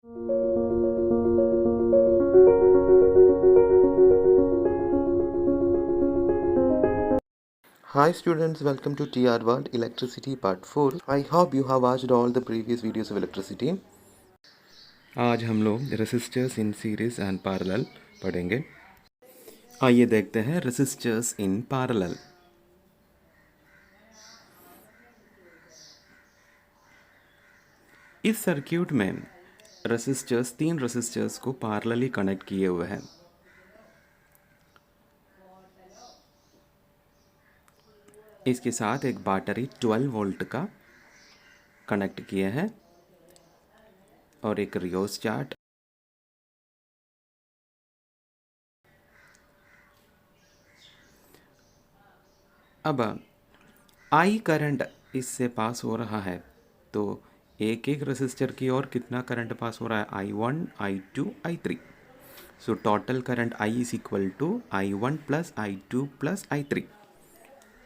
Hi students, welcome to TR World Electricity Part 4. I hope you have watched all the previous videos of electricity. आज हम लोग resistors in series and parallel पढ़ेंगे। आइए देखते हैं resistors in parallel. इस circuit में तीन रेसिस्टर्स को पैरेलली कनेक्ट किए हुए हैं। इसके साथ एक बैटरी 12 वोल्ट का कनेक्ट किए हैं और एक रियोस्टेट। अब आई करंट इससे पास हो रहा है, तो एक एक रेसिस्टर की ओर कितना करंट पास हो रहा है? I1, I2, I3। So total current I is equal to I1 plus I2 plus I3।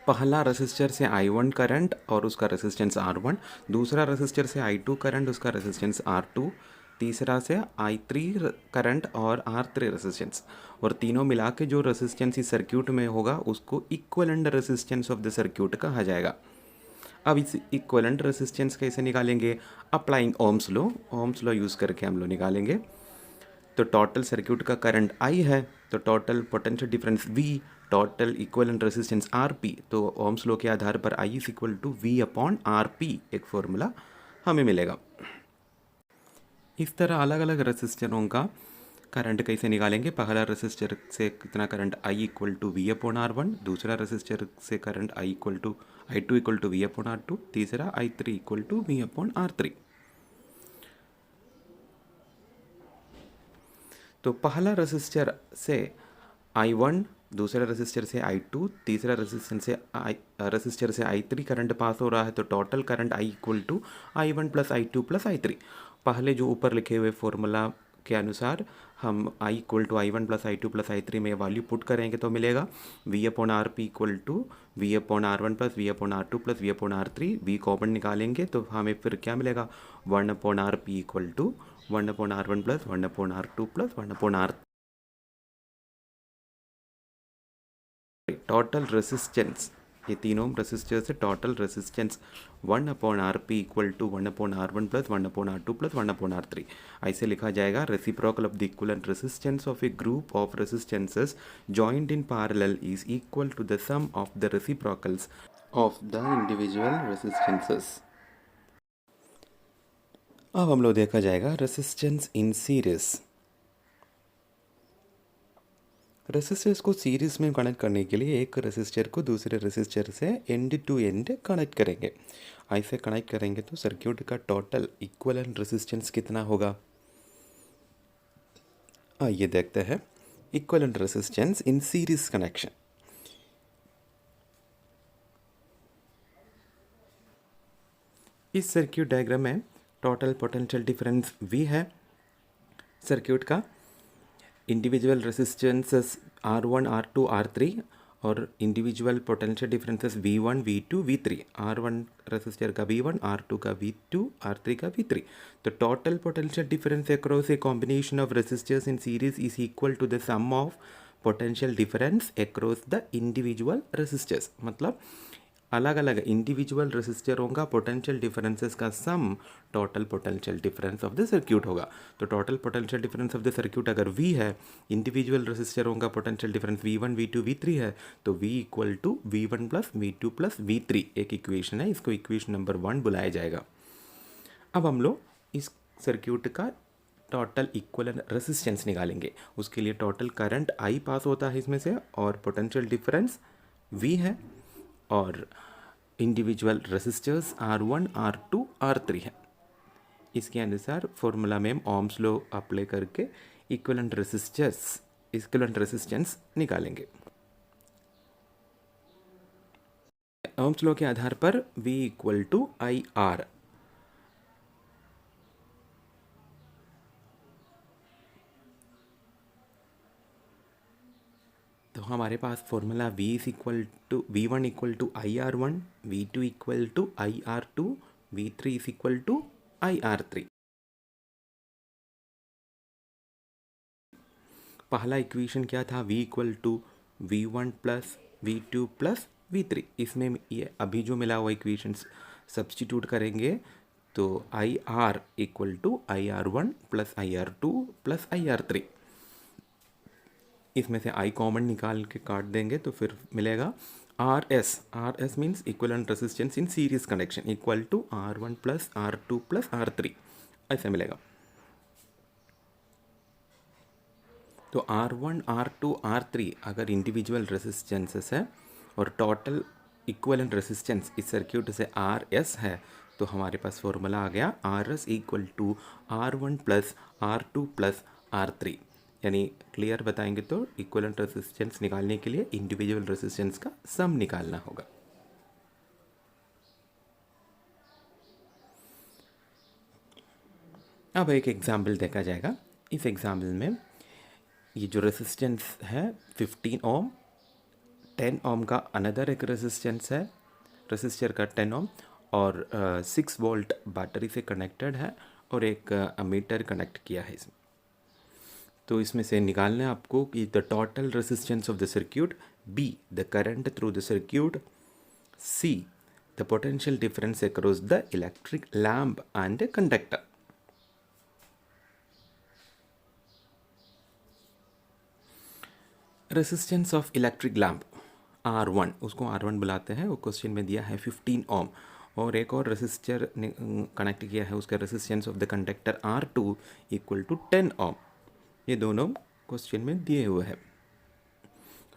पहला रेसिस्टर से I1 करंट और उसका रेसिस्टेंस R1, दूसरा रेसिस्टर से I2 करंट, उसका रेसिस्टेंस R2, तीसरा से I3 करंट और R3 रेसिस्टेंस, और तीनों मिला के जो रेसिस्टेंस इस सर्किट में होगा उसको equivalent resistance of the circuit कहा जाएगा। अब इस इक्विवेलेंट रेसिस्टेंस कैसे निकालेंगे? अप्लाइंग ओम्स लॉ यूज़ करके हम लोग निकालेंगे। तो टोटल सर्किट का करंट I है, तो total potential difference V, total equivalent resistance RP। तो ओम्स लॉ के आधार पर I is equal to V upon RP एक फॉर्मूला हमें मिलेगा। इस तरह अलग अलग रेसिस्टरों का करंट कैसे निकालेंगे? पहला रेसिस्टर से कितना current I equal to V upon R1, दूसरा रेसिस्टर से current I two equal to V upon R2, तीसरा I3 equal to V upon R3। तो पहला रेसिस्टर से I1, दूसरा रेसिस्टर से I2, तीसरा रेसिस्टर से I3 करंट पास हो रहा है, तो total current I equal to I1 plus I2 plus I3। पहले जो ऊपर लिखे हुए फॉर्मूला के अनुसार हम I equal to I1 plus I2 plus I3 में वैल्यू पुट करेंगे तो मिलेगा V upon RP equal to V upon R1 plus V upon R2 plus V upon R3। V common निकालेंगे तो हमें फिर क्या मिलेगा? 1 upon RP equal to 1 upon R1 plus 1 upon R2 plus 1 upon R। Total resistance, ये तीनों resistor से total resistance 1 upon RP equal to 1 upon R1 plus 1 upon R2 plus 1 upon R3। ऐसे लिखा जाएगा reciprocal of the equivalent resistance of a group of resistances joint in parallel is equal to the sum of the reciprocals of the individual resistances. अब हम लोग देखा जाएगा resistance in series. Resistors को series में कनेक्ट करने के लिए एक रेसिस्टर को दूसरे रेसिस्टर से एंड टू एंड कनेक्ट करेंगे। ऐसे कनेक्ट करेंगे तो सर्किट का टोटल इक्विवेलेंट रेसिस्टेंस कितना होगा? आइए देखते हैं equivalent resistance in series connection. इस सर्किट डायग्राम में टोटल पोटेंशियल डिफरेंस V है सर्किट का। Individual resistances R1, R2, R3 और individual potential differences V1, V2, V3। R1 resistor का V1, R2 का V2, R3 का V3। तो total potential difference across a combination of resistors in series is equal to the sum of potential difference across the individual resistors. मतलब अलग अलग individual रेसिस्टरों का potential differences का sum total potential difference of the circuit होगा। तो total potential difference of the circuit अगर V है, इंडिविजुअल रेसिस्टरों का potential difference V1, V2, V3 है, तो V equal to V1 plus V2 plus V3 एक इक्वेशन है, इसको इक्वेशन नंबर 1 बुलाया जाएगा। अब हम लोग इस सर्किट का टोटल इक्विवेलेंट रेसिस्टेंस निकालेंगे। उसके लिए टोटल करंट I पास होता है इसमें से और पोटेंशियल डिफरेंस V है और individual resistors R1, R2, R3 है। इसके अनुसार फॉर्मूला में हम ओम्स लॉ अप्लाई करके इक्विवेलेंट रेसिस्टेंस निकालेंगे। ओम्स लॉ के आधार पर V इक्वल टू IR। तो हमारे पास formula V1 equal to IR1, V2 equal to IR2, V3 is equal to IR3। पहला इक्वेशन क्या था, v equal to v1 plus v2 plus v3। इसमें ये अभी जो मिला हुआ इक्वेशन सब्स्टिट्यूट करेंगे तो I R equal to IR1 plus IR2 plus IR3। इसमें से आई कॉमन निकाल के काट देंगे तो फिर मिलेगा RS means equivalent resistance in series connection equal to R1 plus R2 plus R3, ऐसा मिलेगा। तो R1 R2 R3 अगर इंडिविजुअल रेजिस्टेंसेस है और टोटल इक्विवेलेंट रेजिस्टेंस इस सर्क्यूट से RS है, तो हमारे पास फॉर्मूला आ गया RS equal to R1 plus R2 plus R3। यानी क्लियर बताएंगे तो इक्विवेलेंट रेजिस्टेंस निकालने के लिए इंडिविजुअल रेजिस्टेंस का सम निकालना होगा। अब एक एग्जाम्पल देखा जाएगा। इस एग्जाम्पल में ये जो रेजिस्टेंस है 15 ओम, 10 ओम का अनदर एक रेजिस्टेंस है, रेजिस्टर का 10 ओम, और 6 वोल्ट बैटरी से कनेक्टेड है और एक मीटर कनेक्ट किया है इसमें। तो इसमें से निकालना है आपको कि the total resistance of the circuit, be the current through the circuit, see the potential difference across the electric lamp and conductor. Resistance of electric lamp R1, उसको R1 बुलाते हैं, वो क्वेश्चन में दिया है 15 ओम, और एक और रेजिस्टर कनेक्ट किया है, उसका resistance of the conductor R2 equal to 10 ohm. ये दोनों क्वेश्चन में दिए हुए हैं।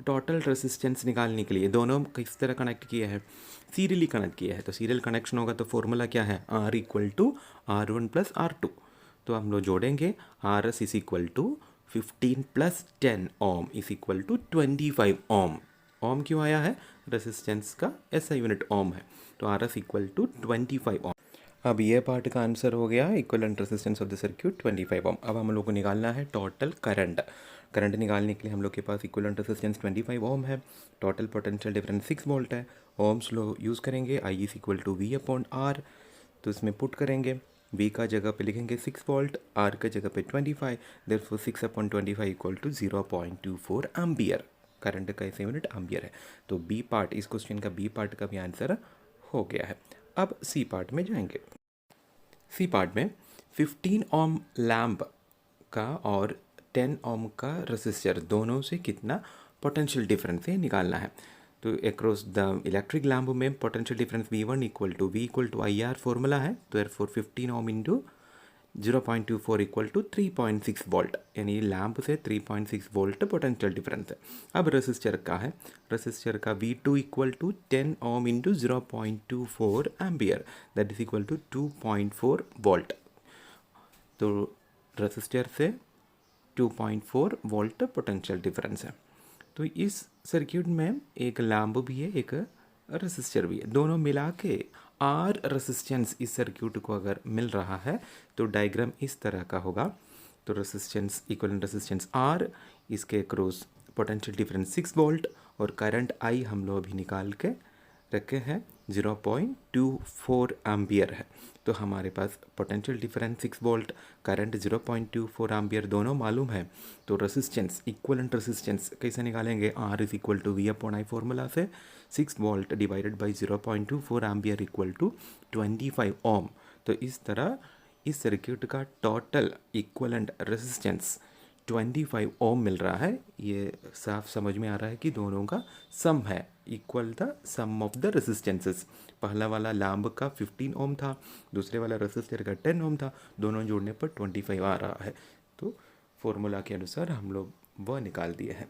टोटल रेजिस्टेंस निकालने के लिए दोनों किस तरह कनेक्ट किया है, सीरियली कनेक्ट किया है। तो सीरियल कनेक्शन होगा तो फॉर्मूला क्या है, R equal to R1 plus R2। तो हम लोग जोड़ेंगे RS is equal to 15 plus 10 ohm is equal to 25 ohm. Ohm क्यों आया है, रेजिस्टेंस का SI यूनिट ओम है, तो RS इक्वल टू 25 ओम। अब ये पार्ट का आंसर हो गया equivalent resistance of the circuit 25 ओम। अब हम लोग को निकालना है टोटल करंट। करंट निकालने के लिए हम लोग के पास इक्विवेलेंट रेजिस्टेंस 25 ओम है, टोटल पोटेंशियल डिफरेंस 6 वोल्ट है। ओम्स लो यूज़ करेंगे, I is equal to V upon R। तो इसमें पुट करेंगे, V का जगह पे लिखेंगे 6 वोल्ट, R का जगह पे 25, therefore 6 upon 25 equal to 0.24 ampere. Current का ऐसे यूनिट एम्पियर है। तो बी पार्ट, इस क्वेश्चन का बी पार्ट का भी आंसर हो गया है। अब सी पार्ट में जाएंगे। सी पार्ट में 15 ओम लैम्प का और 10 ओम का रेजिस्टर दोनों से कितना पोटेंशियल डिफरेंस है निकालना है। तो अक्रॉस द इलेक्ट्रिक लैम्प में potential difference V1 equal to IR formula है, तो therefore 15 ohm into 0.24 equal to 3.6 volt, यानी लैम्प से 3.6 वोल्ट पोटेंशियल डिफरेंस है। अब रेजिस्टर का है, रेजिस्टर का V2 equal to 10 ohm into 0.24 ampere, that is equal to 2.4 volt. तो रेजिस्टर से 2.4 वोल्ट पोटेंशियल डिफरेंस है। तो इस सर्किट में एक लैम्प भी है, एक रेजिस्टर भी है, दोनों मिला के R रेजिस्टेंस इस सर्किट को अगर मिल रहा है तो डायग्राम इस तरह का होगा। तो रेजिस्टेंस इक्विवेलेंट रेजिस्टेंस R, इसके अक्रॉस पोटेंशियल डिफरेंस 6 वोल्ट और करंट I हम लोग अभी निकाल के रखे हैं 0.24 एम्पियर है। तो हमारे पास potential difference 6 volt, current 0.24 ampere दोनों मालूम है। तो रेजिस्टेंस, इक्विवेलेंट रेजिस्टेंस कैसे निकालेंगे, R is equal to V upon I formula से 6 volt divided by 0.24 ampere equal to 25 ohm. तो इस तरह इस सर्किट का टोटल इक्विवेलेंट रेजिस्टेंस 25 ओम मिल रहा है। ये साफ समझ में आ रहा है कि दोनों का सम है, equal the sum of the resistances. पहला वाला लैम्प का 15 ओम था, दूसरे वाला रेजिस्टर का 10 ओम था, दोनों जोड़ने पर 25 आ रहा है। तो फॉर्मूला के अनुसार हम लोग वह निकाल दिए हैं।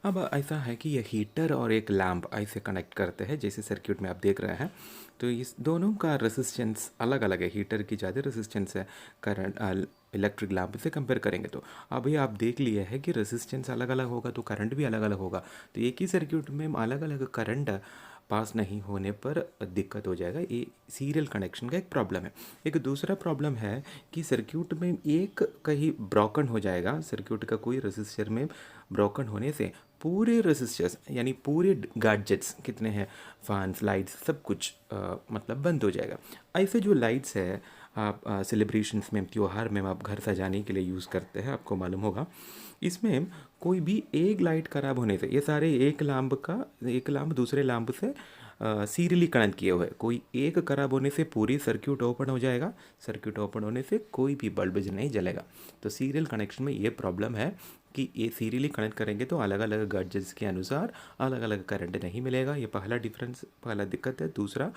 अब ऐसा है कि ये हीटर और एक लैम्प ऐसे कनेक्ट करते हैं, जैसे सर्किट में आप देख रहे हैं। तो इस दोनों का रेजिस्टेंस अलग अलग है, हीटर की ज़्यादा रेजिस्टेंस है करंट इलेक्ट्रिक लैम्प से कंपेयर करेंगे। तो अभी आप देख लिए है कि रेजिस्टेंस अलग अलग होगा तो करंट भी अलग अलग होगा। तो एक ही सर्किट में अलग अलग करंट पास नहीं होने पर दिक्कत हो जाएगा, ये सीरियल कनेक्शन का एक प्रॉब्लम है। एक दूसरा प्रॉब्लम है कि सर्किट में एक कहीं ब्रोकन हो जाएगा, सर्किट का कोई रेजिस्टर में ब्रोकन होने से पूरे रेजिस्टर्स यानी पूरे गैजेट्स कितने हैं, फैंस, लाइट्स, सब कुछ मतलब बंद हो जाएगा। ऐसे जो लाइट्स है आप सेलिब्रेशंस में, त्यौहार में आप घर सजाने के लिए यूज़ करते हैं, आपको मालूम होगा। इसमें कोई भी एक लाइट ख़राब होने से, ये सारे एक लैम्प दूसरे लैम्प से सीरियली कनेक्ट किए हुए, कोई एक ख़राब होने से पूरी सर्क्यूट ओपन हो जाएगा। सर्क्यूट ओपन होने से कोई भी बल्ब नहीं जलेगा। तो सीरियल कनेक्शन में ये प्रॉब्लम है कि ये सीरियली कनेक्ट करेंगे तो अलग अलग गैजेट्स के अनुसार अलग अलग करंट नहीं मिलेगा। ये पहला दिक्कत है। दूसरा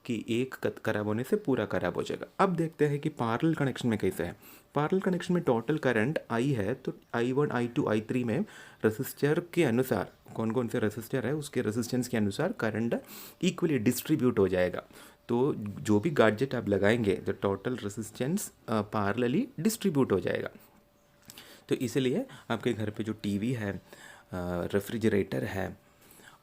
कि एक खराब होने से पूरा खराब हो जाएगा। अब देखते हैं कि पैरेलल कनेक्शन में कैसे है। पैरेलल कनेक्शन में टोटल करंट आई है, तो I1 I2 I3 में रेसिस्टर के अनुसार, कौन कौन से रेसिस्टर है उसके रेसिस्टेंस के अनुसार करंट इक्वली डिस्ट्रीब्यूट हो जाएगा। तो जो भी गैजेट आप लगाएंगे तो टोटल रेसिस्टेंस पैरेलली डिस्ट्रीब्यूट हो जाएगा। तो इसलिए आपके घर पे जो टीवी है, रेफ्रिजरेटर है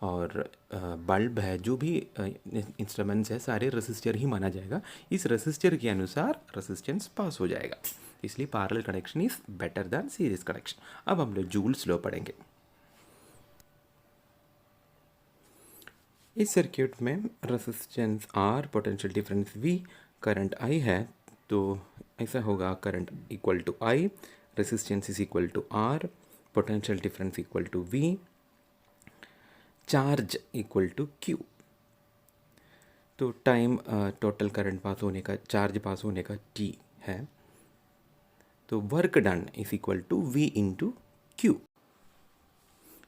और बल्ब है, जो भी इंस्ट्रूमेंट्स है, सारे रेसिस्टर ही माना जाएगा। इस रेसिस्टर के अनुसार रेसिस्टेंस पास हो जाएगा। इसलिए parallel connection is better than series connection. अब हम लोग जूल्स लॉ पढ़ेंगे। इस सर्किट में resistance R, potential difference V, current I है। तो ऐसा होगा, current equal to I, resistance is equal to R, potential difference equal to V, charge equal to Q। तो टाइम टोटल करंट पास होने का, चार्ज पास होने का T है। तो work done is equal to V into Q।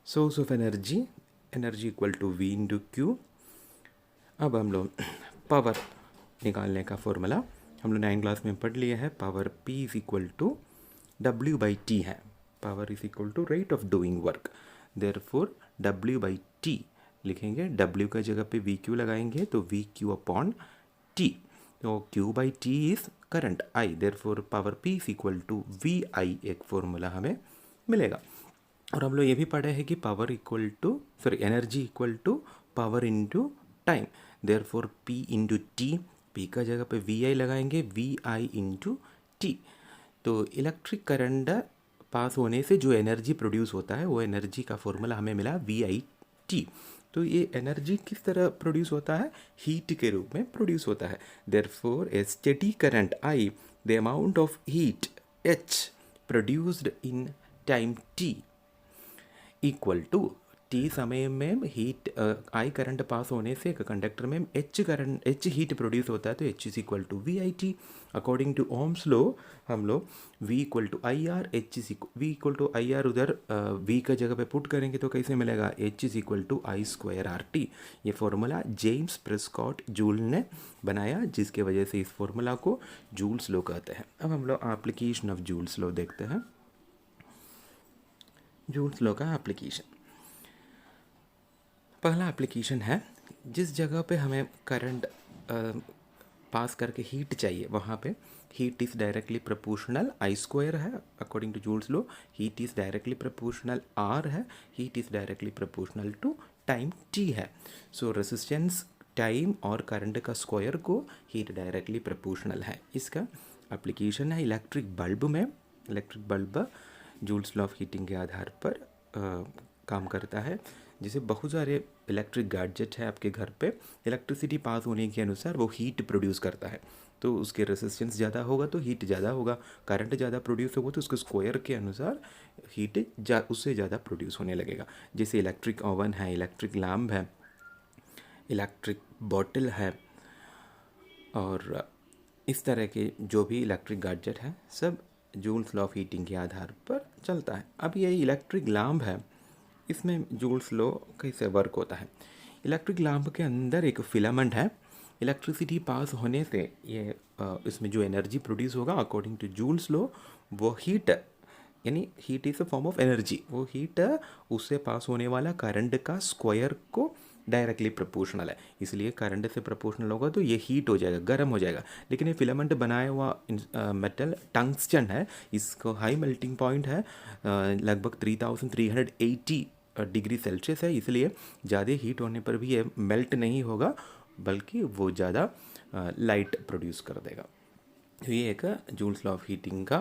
Source of energy equal to V into Q। अब हम लोग पावर निकालने का फॉर्मूला हम लोग 9 क्लास में पढ़ लिए हैं। Power P is equal to W by T है। Power is equal to rate of doing work, therefore W by T लिखेंगे। W का जगह पे VQ लगाएंगे तो VQ अपॉन T। तो Q by T is current I, therefore power P is equal to VI, एक formula हमें मिलेगा। और हम लोग ये भी पढ़े हैं कि power equal to, sorry, energy equal to power into time, therefore P into T। P का जगह पे VI लगाएंगे, VI इंटू T। तो इलेक्ट्रिक करंट पास होने से जो एनर्जी प्रोड्यूस होता है वो एनर्जी का फॉर्मूला हमें मिला VIT। तो ये एनर्जी किस तरह प्रोड्यूस होता है? हीट के रूप में प्रोड्यूस होता है। Therefore a steady current I, the amount of heat H produced in time T equal to T समय में हीट I करंट पास होने से एक कंडक्टर में H हीट प्रोड्यूस होता है, तो H is equal to VIT। According to Ohm's law हम लोग V equal to IR, V equal to IR उधर V का जगह पे पुट करेंगे तो कैसे मिलेगा? H is equal to I square RT। ये फॉर्मूला जेम्स प्रेस्कॉट जूल ने बनाया, जिसके वजह से इस फॉर्मूला को जूल्स लॉ कहते हैं। अब हम लोग एप्लीकेशन ऑफ जूल्स लॉ देखते हैं। जूल्स लॉ का एप्लीकेशन, पहला एप्लीकेशन है, जिस जगह पे हमें करंट पास करके हीट चाहिए वहाँ पे heat is directly proportional I square है। According to Joule's law heat is directly proportional R है। Heat is directly proportional to time T है। सो रेसिस्टेंस, टाइम और करंट का स्क्वायर को हीट डायरेक्टली प्रोपोर्शनल है। इसका एप्लीकेशन है electric bulb में। Electric bulb Joule's law of heating के आधार पर काम करता है। जैसे बहुत सारे इलेक्ट्रिक गैजेट है आपके घर पे, इलेक्ट्रिसिटी पास होने के अनुसार वो हीट प्रोड्यूस करता है। तो उसके रेसिस्टेंस ज़्यादा होगा तो हीट ज़्यादा होगा, करंट ज़्यादा प्रोड्यूस होगा तो उसके स्क्वायर के अनुसार हीट उससे ज़्यादा प्रोड्यूस होने लगेगा। जैसे इलेक्ट्रिक ओवन है, इलेक्ट्रिक लैम्प है, इलेक्ट्रिक बॉटल है, और इस तरह के जो भी इलेक्ट्रिक गैजेट है सब जूल्स लॉ ऑफ हीटिंग के आधार पर चलता है। अब ये इलेक्ट्रिक लैम्प है, इसमें जूल्स लॉ कैसे वर्क होता है? इलेक्ट्रिक लैम्प के अंदर एक फिलामेंट है। इलेक्ट्रिसिटी पास होने से ये इसमें जो एनर्जी प्रोड्यूस होगा अकॉर्डिंग टू जूल्स लॉ, वो हीट, यानी heat is a form of energy, वो हीट उससे पास होने वाला करंट का स्क्वायर को डायरेक्टली प्रोपोर्शनल है। इसलिए करंट से प्रोपोर्शनल होगा तो ये हीट हो जाएगा, गर्म हो जाएगा। लेकिन ये फिलामेंट बनाया हुआ मेटल टंगस्टन है, इसको हाई मेल्टिंग पॉइंट है, लगभग 3380 डिग्री सेल्सियस है। इसलिए ज़्यादा हीट होने पर भी ये मेल्ट नहीं होगा, बल्कि वो ज़्यादा लाइट प्रोड्यूस कर देगा। तो ये एक जूल्स लॉ ऑफ हीटिंग का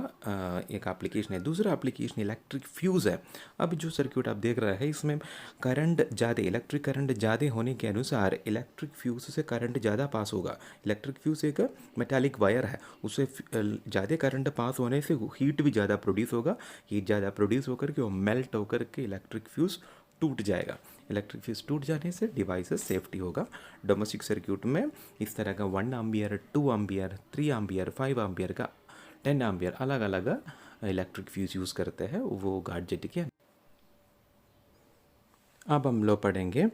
एक एप्लीकेशन है। दूसरा एप्लीकेशन इलेक्ट्रिक फ्यूज़ है। अब जो सर्किट आप देख रहे हैं इसमें करंट ज़्यादा, इलेक्ट्रिक करंट ज़्यादा होने के अनुसार इलेक्ट्रिक फ्यूज़ से करंट ज़्यादा पास होगा। इलेक्ट्रिक फ्यूज़ एक मेटालिक वायर है, उससे ज़्यादा करंट पास होने से हीट भी ज़्यादा प्रोड्यूस होगा। हीट ज़्यादा प्रोड्यूस होकर के वो मेल्ट होकर के इलेक्ट्रिक फ्यूज़ टूट जाएगा। इलेक्ट्रिक फ्यूज टूट जाने से डिवाइसेस सेफ्टी होगा। डोमेस्टिक सर्क्यूट में इस तरह का 1 एम्पियर, 2 एम्पियर, 3 एम्पियर, 5 एम्पियर का 10 एम्पियर अलग अलग इलेक्ट्रिक फ्यूज यूज़ करते हैं वो गैजेट के। अब हम लोग पढ़ेंगे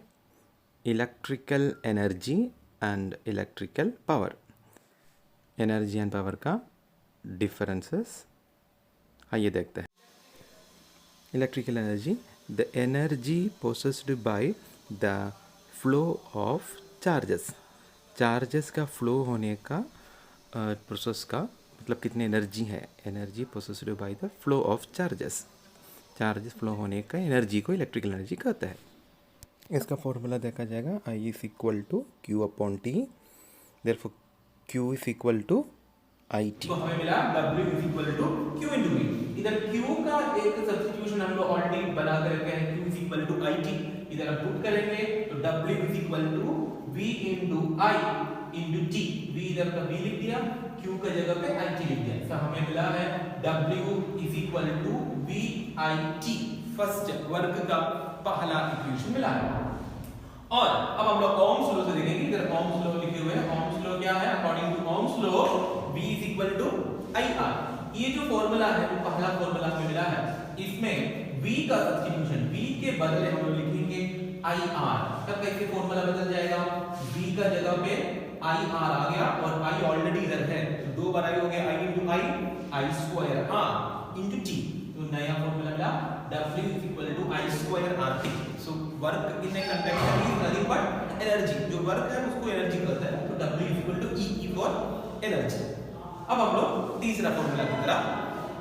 electrical energy and electrical power. Energy and power का डिफरेंसेस आइए देखते हैं। Electrical energy, the energy possessed by the flow of charges। Charges का फ्लो होने का प्रोसेस का मतलब कितनी एनर्जी है। Energy possessed by the flow of charges. Charges flow होने का एनर्जी को इलेक्ट्रिकल एनर्जी कहते हैं। इसका फॉर्मूला देखा जाएगा, I is equal to Q upon T, therefore Q is equal to I T. तो हमें मिला W is equal to Q into V। इधर Q का एक सब्स्टिट्यूशन हम लोग ऑलरेडी बना कर रखे हैं, Q is equal to IT। इधर हम पुट करेंगे तो W is equal to V into I into T। V इधर का V लिख दिया, Q का जगह पे IT लिख दिया। तो हमें मिला है W is equal to VIT। First work का पहला इक्वेशन मिला है। और अब हम लोग ओम्स लॉ से देखेंगे। इधर ओम्स लॉ लिखे हुए हैं। ओम्स लॉ क्या है? According to Ohm's law V is equal to IR। ये जो फॉर्मूला है वो पहला फॉर्मूला हमें मिला है। इसमें V का सब्स्टिट्यूशन, V के बदले हम लोग लिखेंगे IR। तब कैसे फॉर्मूला बदल जाएगा? V का जगह पे IR आ गया और I ऑलरेडी इधर है तो दो बार I हो गया, I into I square R into T। तो नया फॉर्मूला मिला W is equal to I square RT। So work in a conductor is nothing but energy. जो वर्क है उसको एनर्जी कहते हैं। तो W is equal to E for energy. अब हम लोग तीसरा फॉर्मूला की तरफ,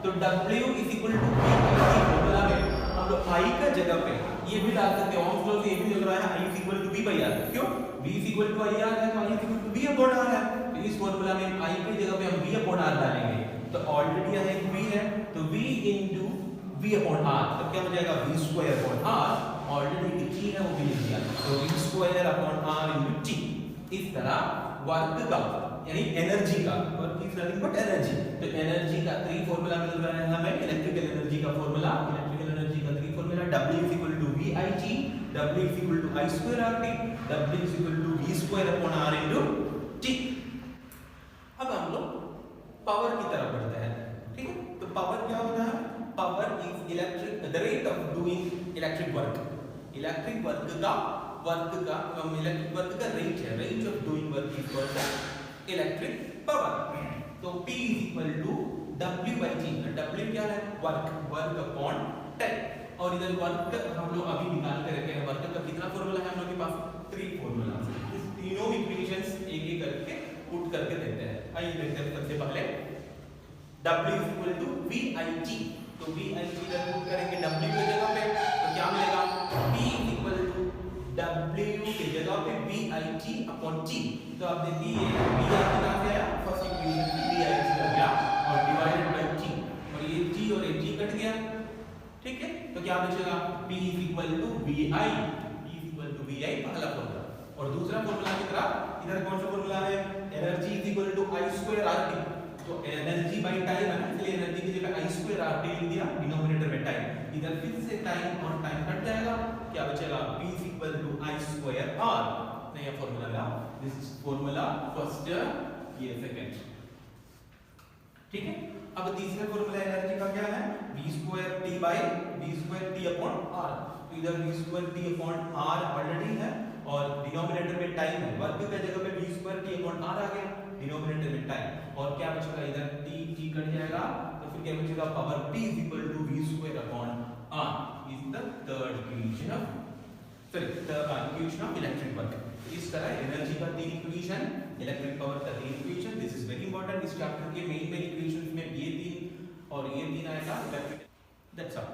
तो W is equal to V formula में हम लोग I का जगह पे ये भी डाल सकते हैं। ओम्स लॉ से ये भी लग रहा है I is equal to V by R। क्यों? V is equal to IR है तो I is equal to V upon R है। तो इस फॉर्मूला में I की जगह पे हम V upon R डालेंगे तो ऑलरेडी यहाँ एक V है तो V into V upon R तो क्या हो जाएगा? V square upon R। Already एक T है वो भी लिख दिया तो V square upon R into T। इस तरह वर्क का यानी एनर्जी का, work is nothing but energy. तो एनर्जी का 3 फॉर्मूला मिल रहा है हमें। इलेक्ट्रिकल एनर्जी का फॉर्मूला, इलेक्ट्रिकल एनर्जी का 3 formula, W is equal to VIT, W is equal to I square RT, W is equal to V square upon R into T। अब हम लोग पावर की तरफ बढ़ते हैं। ठीक है, तो पावर क्या होता है? Power is electric, the rate of doing electric work. Electric work का इलेक्ट्रिक वर्क का रेट है, rate of doing work is called electric power. तो P is equal to W by T। W क्या है? Work, work upon time. और इधर work हम लोग अभी निकाल के रखे हैं। वर्क का कितना फॉर्मूला है हम लोग के पास? 3 फॉर्मूला। इस तीनों इक्वेशंस एक एक करके पुट करके देते हैं। आइए देखते हैं। सबसे पहले W is equal to VIT। तो VIT इधर पुट करेंगे W की जगह पे तो क्या मिलेगा? P is equal to W के जगह पे VIT अपॉन T। तो आप देखिए ये VIT कहाँ से आया? फर्स्ट इक्वेशन में VIT आ गया और डिवाइडेड बाय T और ये T और ये T कट गया। ठीक है, तो क्या बचेगा? P is equal to VI। P is equal to VI पहला फॉर्मूला। और दूसरा फॉर्मूला की तरह इधर कौन सा फॉर्मूला है? Energy is equal to I square RT। तो एनर्जी बाय टाइम है ना, इसलिए एनर्जी की जगह I स्क्वायर RT लिख दिया, डिनोमिनेटर में टाइम। इधर फिर से टाइम और टाइम कट जाएगा, क्या बचेगा? P is equal to I square R। नया फॉर्मूला मिला। दिस इज फॉर्मूला फर्स्ट, ये सेकंड। ठीक है, अब तीसरा फॉर्मूला एनर्जी का क्या है? V square T by V square T upon R। तो इधर V square T upon R already है और डिनोमिनेटर में टाइम है। वर्क की जगह पे V square T upon R आ गया, डिनोमिनेटर में टाइम और क्या बचेगा? इधर T कट जाएगा तो फिर क्या बचेगा? Power P is equal to V square upon R is the third equation of equation of electric work. इस तरह एनर्जी का 3 इक्वेशन, इलेक्ट्रिक पावर का 3 equation. This is very important. इस चैप्टर के मेन इक्वेशंस में ये 3 और ये 3 आएगा। That's all.